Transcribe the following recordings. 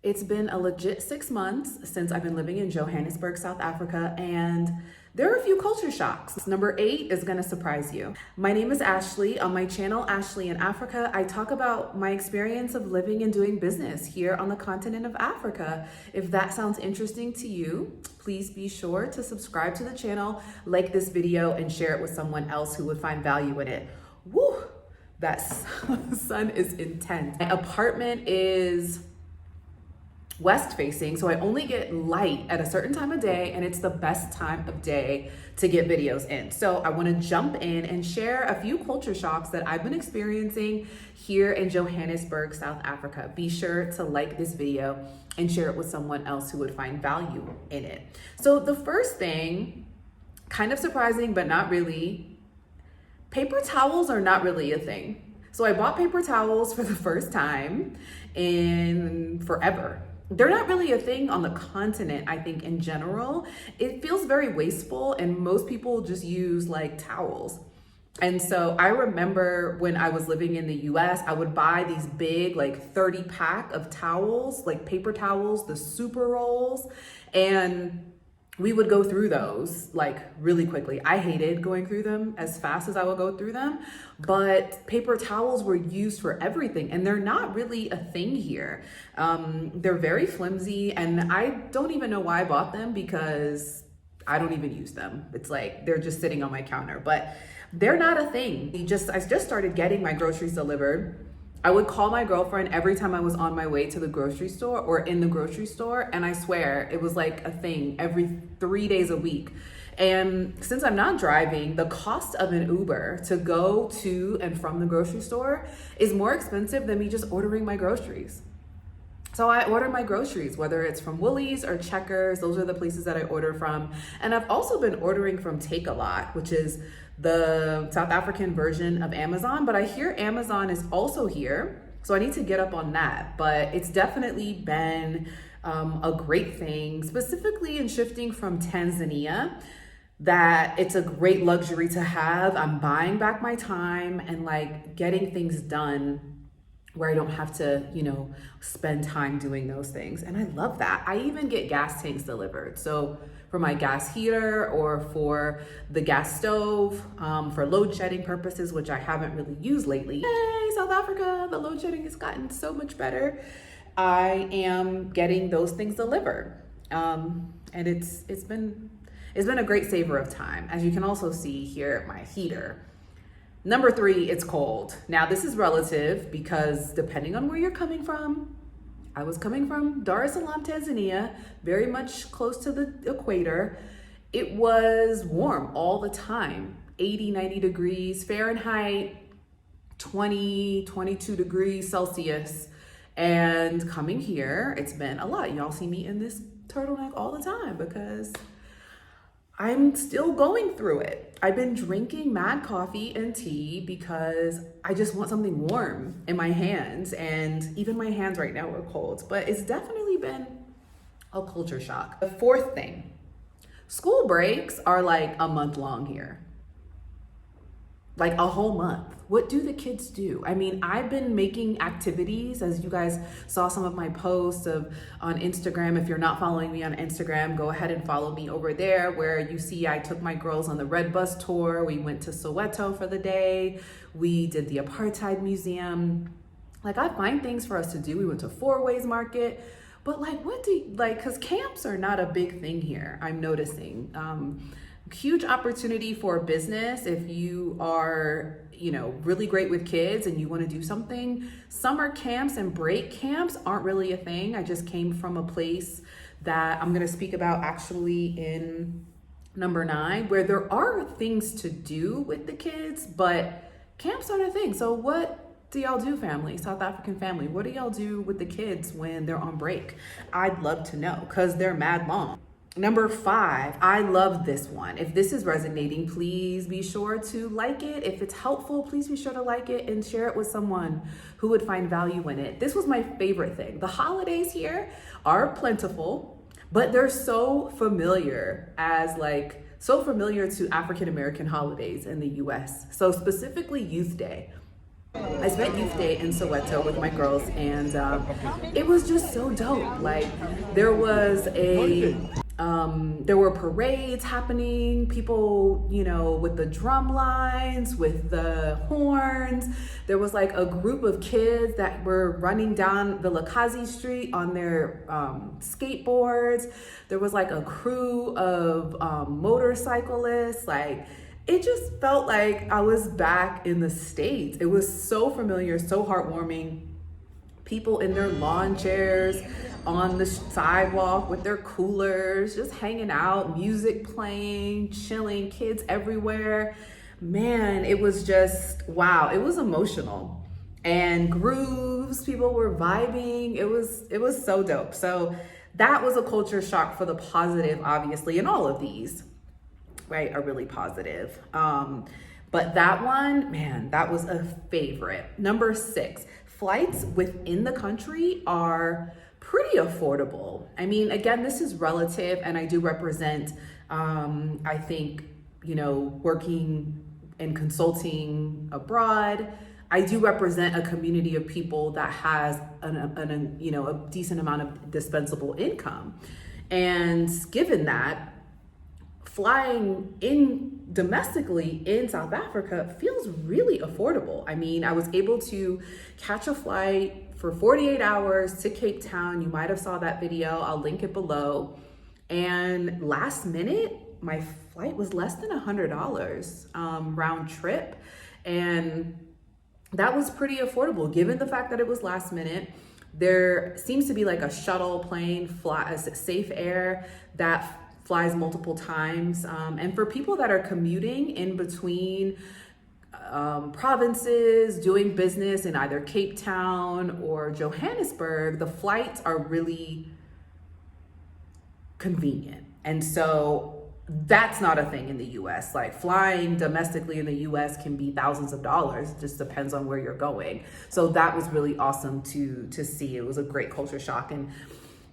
It's been a legit 6 months since I've been living in Johannesburg, South Africa, and there are a few culture shocks. Number 8 is gonna surprise you. My name is Ashley. On my channel, Ashley in Africa, I talk about my experience of living and doing business here on the continent of Africa. If that sounds interesting to you, please be sure to subscribe to the channel, like this video, and share it with someone else who would find value in it. Woo! That sun is intense. My apartment is west facing, so I only get light at a certain time of day, and it's the best time of day to get videos in. So I want to jump in and share a few culture shocks that I've been experiencing here in Johannesburg, South Africa. Be sure to like this video and share it with someone else who would find value in it. So the first thing, kind of surprising, but not really, paper towels are not really a thing. So I bought paper towels for the first time in forever. They're not really a thing on the continent, I think, in general. It feels very wasteful, and most people just use like towels. And so I remember when I was living in the US, I would buy these big, like 30 pack of towels, like paper towels, the super rolls, and we would go through those like really quickly. I hated going through them as fast as I would go through them, but paper towels were used for everything, and they're not really a thing here. They're very flimsy, and I don't even know why I bought them because I don't even use them. It's like they're just sitting on my counter, but they're not a thing. I just started getting my groceries delivered. I would call my girlfriend every time I was on my way to the grocery store or in the grocery store, and I swear it was like a thing every 3 days a week. And since I'm not driving, the cost of an Uber to go to and from the grocery store is more expensive than me just ordering my groceries. So I order my groceries, whether it's from Woolies or Checkers. Those are the places that I order from. And I've also been ordering from Take-A-Lot, which is the South African version of Amazon, but I hear Amazon is also here, so I need to get up on that. But it's definitely been a great thing, specifically in shifting from Tanzania, that it's a great luxury to have. I'm buying back my time and like getting things done where I don't have to, spend time doing those things. And I love that. I even get gas tanks delivered. So for my gas heater or for the gas stove, for load shedding purposes, which I haven't really used lately. Hey, South Africa, the load shedding has gotten so much better. I am getting those things delivered. And it's been a great saver of time. As you can also see here, my heater. Number 3, it's cold. Now this is relative because depending on where you're coming from, I was coming from Dar es Salaam, Tanzania, very much close to the equator. It was warm all the time, 80, 90 degrees Fahrenheit, 20, 22 degrees Celsius. And coming here, it's been a lot. Y'all see me in this turtleneck all the time because I'm still going through it. I've been drinking mad coffee and tea because I just want something warm in my hands, and even my hands right now are cold, but it's definitely been a culture shock. The 4th thing, school breaks are like a month long here. Like a whole month. What do the kids do? I mean, I've been making activities, as you guys saw some of my posts on Instagram. If you're not following me on Instagram, go ahead and follow me over there, where you see I took my girls on the Red Bus tour. We went to Soweto for the day. We did the Apartheid Museum. Like, I find things for us to do. We went to Four Ways Market. But like, because camps are not a big thing here, I'm noticing. Huge opportunity for business if you are, really great with kids and you want to do something. Summer camps and break camps aren't really a thing. I just came from a place that I'm going to speak about actually in number 9, where there are things to do with the kids, but camps aren't a thing. So what do y'all do, family, South African family? What do y'all do with the kids when they're on break? I'd love to know because they're mad long. Number 5, I love this one. If this is resonating, please be sure to like it. If it's helpful, please be sure to like it and share it with someone who would find value in it. This was my favorite thing. The holidays here are plentiful, but they're so familiar to African American holidays in the US. So specifically Youth Day. I spent youth day in Soweto with my girls, and it was just so dope. Like there was there were parades happening, people, you know, with the drum lines, with the horns. There was like a group of kids that were running down the Lakazi Street on their skateboards. There was like a crew of motorcyclists. Like it just felt like I was back in the States. It was so familiar, so heartwarming. People in their lawn chairs on the sidewalk with their coolers, just hanging out, music playing, chilling, kids everywhere. Man, it was just, wow, it was emotional. And grooves, people were vibing. It was so dope. So that was a culture shock for the positive, obviously, and all of these, right, are really positive. But that one, man, that was a favorite. Number 6, flights within the country are pretty affordable. I mean, again, this is relative, and I do represent, I think, you know, working and consulting abroad. I do represent a community of people that has a decent amount of dispensable income. And given that, flying in domestically in South Africa feels really affordable. I mean, I was able to catch a flight for 48 hours to Cape Town. You might have saw that video. I'll link it below. And last minute, my flight was less than $100 round trip. And that was pretty affordable given the fact that it was last minute. There seems to be like a shuttle plane, Safe Air, that flies multiple times. And for people that are commuting in between provinces, doing business in either Cape Town or Johannesburg, the flights are really convenient. And so that's not a thing in the US. Like flying domestically in the US can be thousands of dollars. It just depends on where you're going. So that was really awesome to see. It was a great culture shock, and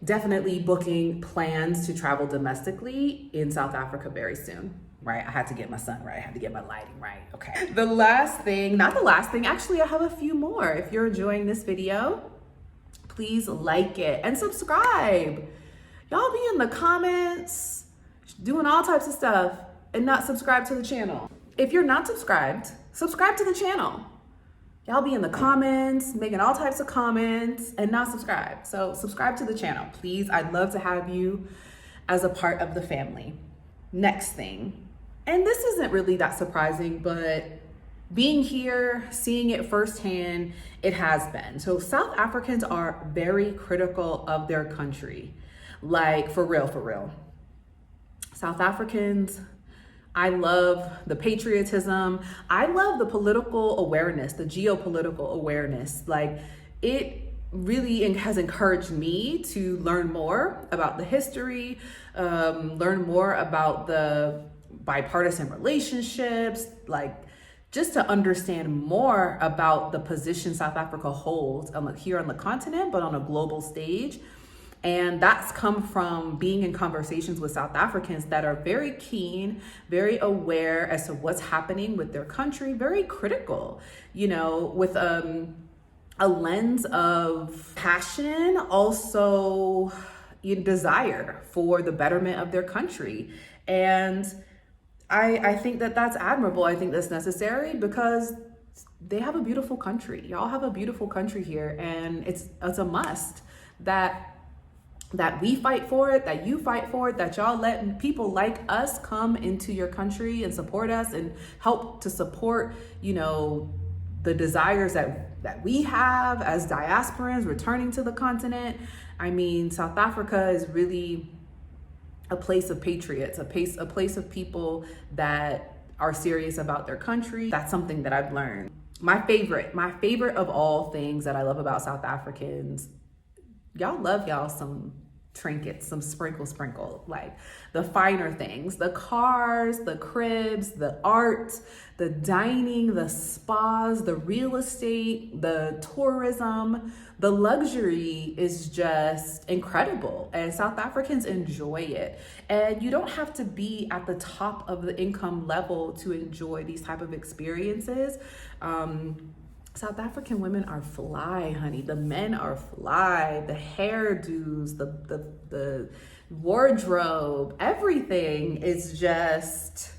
definitely booking plans to travel domestically in South Africa very soon, right? I had to get my sun right. I had to get my lighting right. Okay. The last thing, not the last thing, actually, I have a few more. If you're enjoying this video, please like it and subscribe. Y'all be in the comments, doing all types of stuff and not subscribe to the channel. If you're not subscribed, subscribe to the channel. Y'all be in the comments, making all types of comments and not subscribe. So subscribe to the channel, please. I'd love to have you as a part of the family. Next thing, and this isn't really that surprising, but being here, seeing it firsthand, it has been. So South Africans are very critical of their country. Like for real, for real. South Africans, I love the patriotism. I love the political awareness, the geopolitical awareness. Like it really has encouraged me to learn more about the history, learn more about the bipartisan relationships, like just to understand more about the position South Africa holds here on the continent, but on a global stage. And that's come from being in conversations with South Africans that are very keen, very aware as to what's happening with their country, very critical, you know, with a lens of passion, also desire for the betterment of their country. And I think that that's admirable. I think that's necessary because they have a beautiful country. Y'all have a beautiful country here, and it's a must that we fight for it, that you fight for it, that y'all let people like us come into your country and support us and help to support, you know, the desires that we have as diasporans returning to the continent. I mean, South Africa is really a place of patriots, a place of people that are serious about their country. That's something that I've learned. My favorite of all things that I love about South Africans, y'all love y'all some trinkets, some sprinkle, like the finer things, the cars, the cribs, the art, the dining, the spas, the real estate, the tourism, the luxury is just incredible, and South Africans enjoy it. And you don't have to be at the top of the income level to enjoy these type of experiences. South African women are fly, honey. The men are fly. The hairdos, the wardrobe, everything is just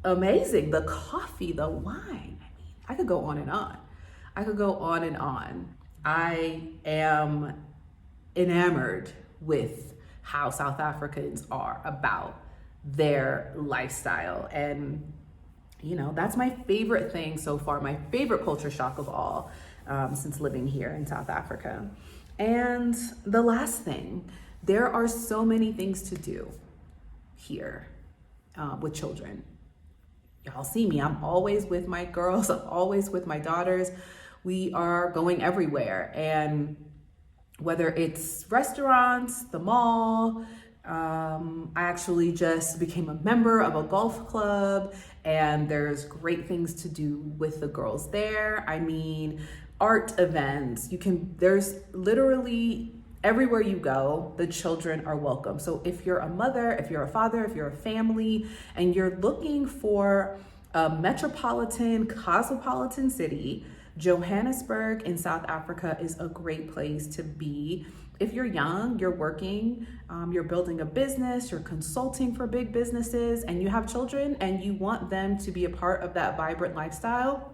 amazing. The coffee, the wine. I mean, I could go on and on. I could go on and on. I am enamored with how South Africans are about their lifestyle. And, you know, that's my favorite thing so far, my favorite culture shock of all, since living here in South Africa. And the last thing, there are so many things to do here with children. Y'all see me, I'm always with my girls, I'm always with my daughters. We are going everywhere. And whether it's restaurants, the mall, I actually just became a member of a golf club, and there's great things to do with the girls there. I mean, art events, there's literally everywhere you go, the children are welcome. So if you're a mother, if you're a father, if you're a family, and you're looking for a metropolitan, cosmopolitan city, Johannesburg in South Africa is a great place to be. If you're young, you're working, you're building a business, you're consulting for big businesses, and you have children and you want them to be a part of that vibrant lifestyle,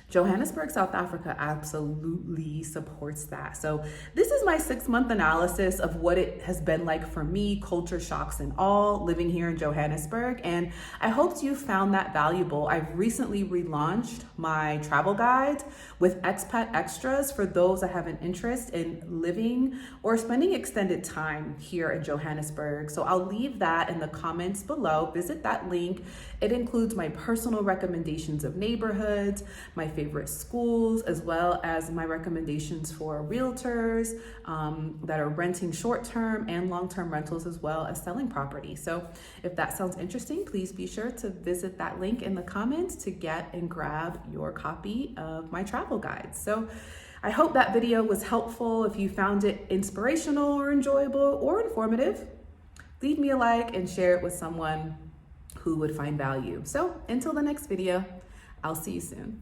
Johannesburg, South Africa absolutely supports that. So this is my 6-month analysis of what it has been like for me, culture shocks and all, living here in Johannesburg. And I hoped you found that valuable. I've recently relaunched my travel guide with Expat extras for those that have an interest in living or spending extended time here in Johannesburg. So I'll leave that in the comments below. Visit that link. It includes my personal recommendations of neighborhoods, my favorite schools, as well as my recommendations for realtors that are renting short-term and long-term rentals, as well as selling property. So if that sounds interesting, please be sure to visit that link in the comments to get and grab your copy of my travel guide. So I hope that video was helpful. If you found it inspirational or enjoyable or informative, leave me a like and share it with someone who would find value. So until the next video, I'll see you soon.